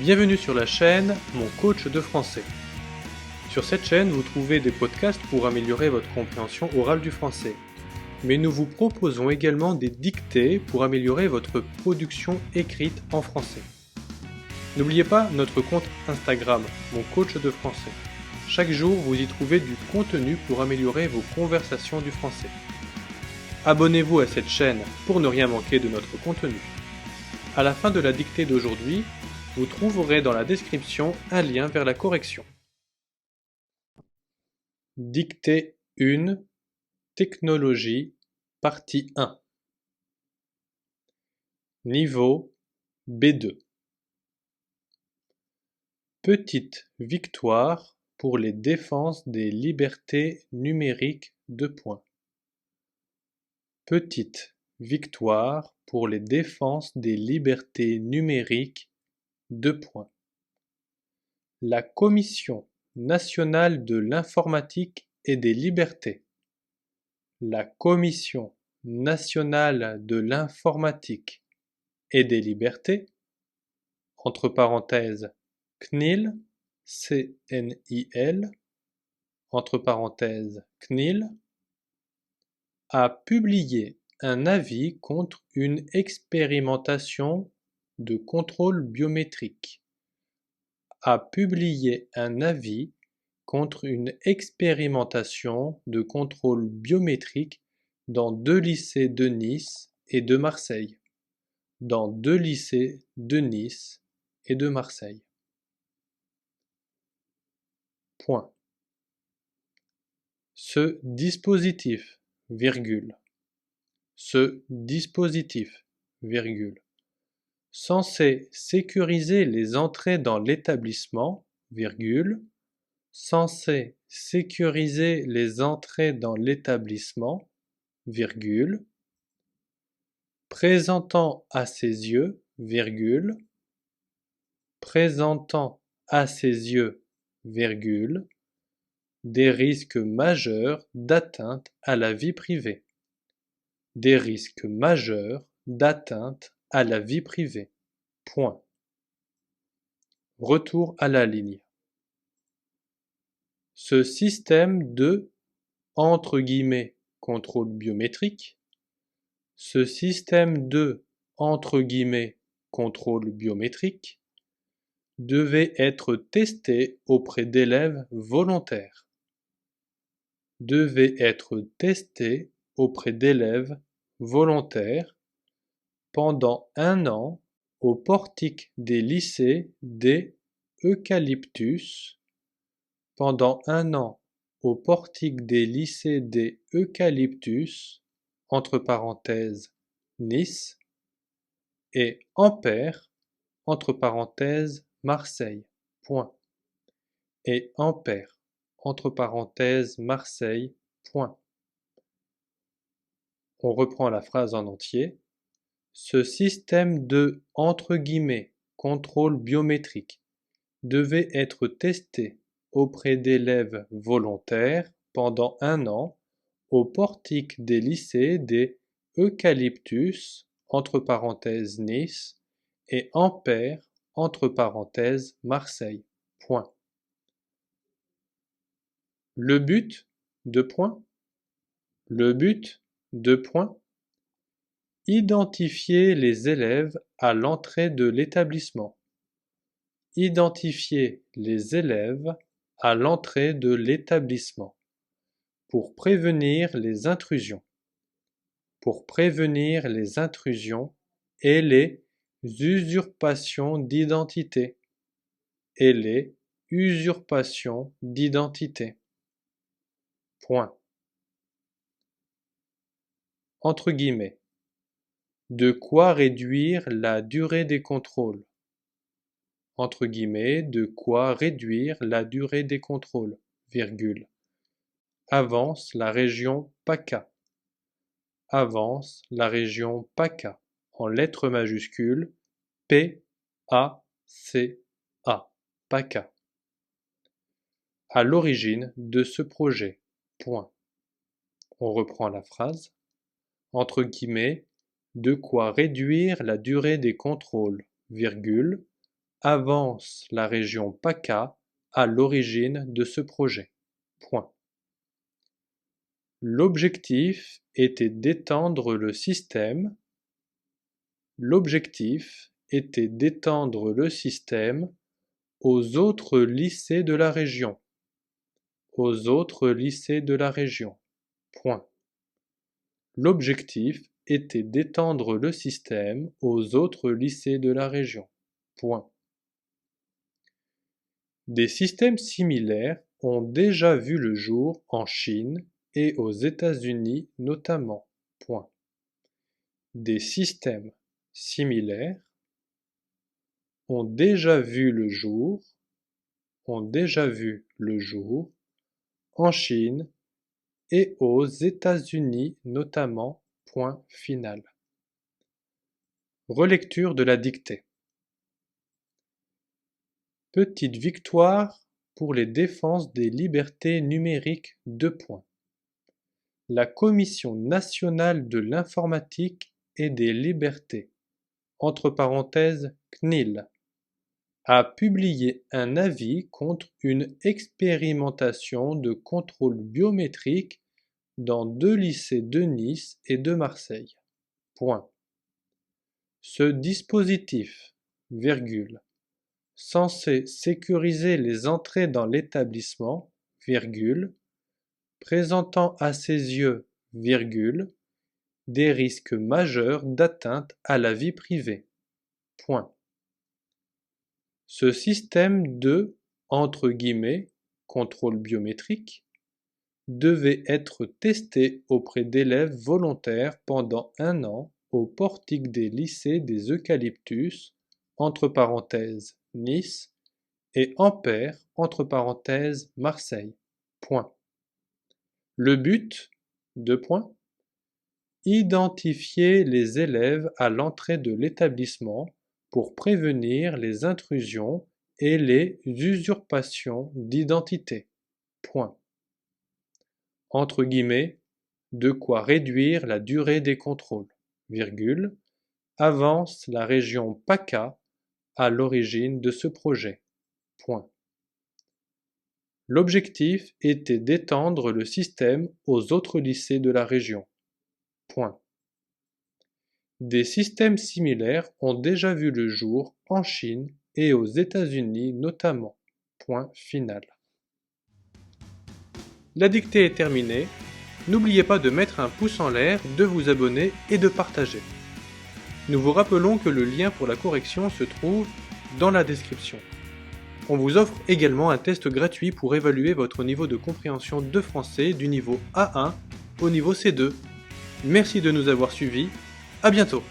Bienvenue sur la chaîne Mon coach de français. Sur cette chaîne, vous trouvez des podcasts pour améliorer votre compréhension orale du français. Mais nous vous proposons également des dictées pour améliorer votre production écrite en français. N'oubliez pas notre compte Instagram, Mon coach de français. Chaque jour, vous y trouvez du contenu pour améliorer vos conversations du français. Abonnez-vous à cette chaîne pour ne rien manquer de notre contenu. À la fin de la dictée d'aujourd'hui, vous trouverez dans la description un lien vers la correction. Dictée 1, Technologie, partie 1. Niveau B2. Petite victoire pour les défenses des libertés numériques. Petite victoire pour les défenses des libertés numériques. La Commission nationale de l'informatique et des libertés. La Commission nationale de l'informatique et des libertés, entre parenthèses CNIL, C-N-I-L, entre parenthèses CNIL, a publié un avis contre une expérimentation de contrôle biométrique. A publié un avis contre une expérimentation de contrôle biométrique dans 2 lycées de Nice et de Marseille. Dans 2 lycées de Nice et de Marseille. Point. Ce dispositif, ce dispositif, censé sécuriser les entrées dans l'établissement, censé sécuriser les entrées dans l'établissement, présentant à ses yeux, présentant à ses yeux, des risques majeurs d'atteinte à la vie privée. Des risques majeurs d'atteinte à la vie privée. Point. Retour à la ligne. Ce système de « contrôle biométrique », ce système de « contrôle biométrique » devait être testé auprès d'élèves volontaires. Devait être testé auprès d'élèves volontaires pendant 1 an au portique des lycées des Eucalyptus, pendant 1 an au portique des lycées des Eucalyptus, entre parenthèses Nice, et Ampère, entre parenthèses Marseille, point. Et Ampère, entre parenthèses Marseille, point. On reprend la phrase en entier. Ce système de « contrôle biométrique » devait être testé auprès d'élèves volontaires pendant 1 an au portique des lycées des Eucalyptus, entre parenthèses Nice, et Ampère, entre parenthèses Marseille, point. Le but, le but, identifier les élèves à l'entrée de l'établissement. Identifier les élèves à l'entrée de l'établissement pour prévenir les intrusions. Pour prévenir les intrusions et les usurpations d'identité. Et les usurpations d'identité. Point. Entre guillemets. De quoi réduire la durée des contrôles. Entre guillemets, de quoi réduire la durée des contrôles, Avance la région PACA. Avance la région PACA, en lettres majuscules, P-A-C-A, PACA. À l'origine de ce projet, point. On reprend la phrase. Entre guillemets, de quoi réduire la durée des contrôles, avance la région PACA à l'origine de ce projet. Point. L'objectif était d'étendre le système. L'objectif était d'étendre le système aux autres lycées de la région. Aux autres lycées de la région. Point. L'objectif était d'étendre le système aux autres lycées de la région. Point. Des systèmes similaires ont déjà vu le jour en Chine et aux États-Unis notamment. Point. Des systèmes similaires ont déjà vu le jour en Chine et aux États-Unis notamment. Point final. Relecture de la dictée. Petite victoire pour les défenses des libertés numériques. 2 points. La Commission nationale de l'informatique et des libertés, entre parenthèses CNIL, a publié un avis contre une expérimentation de contrôle biométrique dans 2 lycées de Nice et de Marseille. Point. Ce dispositif, censé sécuriser les entrées dans l'établissement, présentant à ses yeux, des risques majeurs d'atteinte à la vie privée. Point. Ce système de « contrôle biométrique » devait être testé auprès d'élèves volontaires pendant 1 an au portique des lycées des Eucalyptus, entre parenthèses Nice, et Ampère, entre parenthèses Marseille. Point. Le but, 2 points, identifier les élèves à l'entrée de l'établissement pour prévenir les intrusions et les usurpations d'identité. Point. Entre guillemets, de quoi réduire la durée des contrôles, avance la région PACA à l'origine de ce projet. Point. L'objectif était d'étendre le système aux autres lycées de la région. Point. Des systèmes similaires ont déjà vu le jour en Chine et aux États-Unis notamment. Point final. La dictée est terminée. N'oubliez pas de mettre un pouce en l'air, de vous abonner et de partager. Nous vous rappelons que le lien pour la correction se trouve dans la description. On vous offre également un test gratuit pour évaluer votre niveau de compréhension de français du niveau A1 au niveau C2. Merci de nous avoir suivis. À bientôt.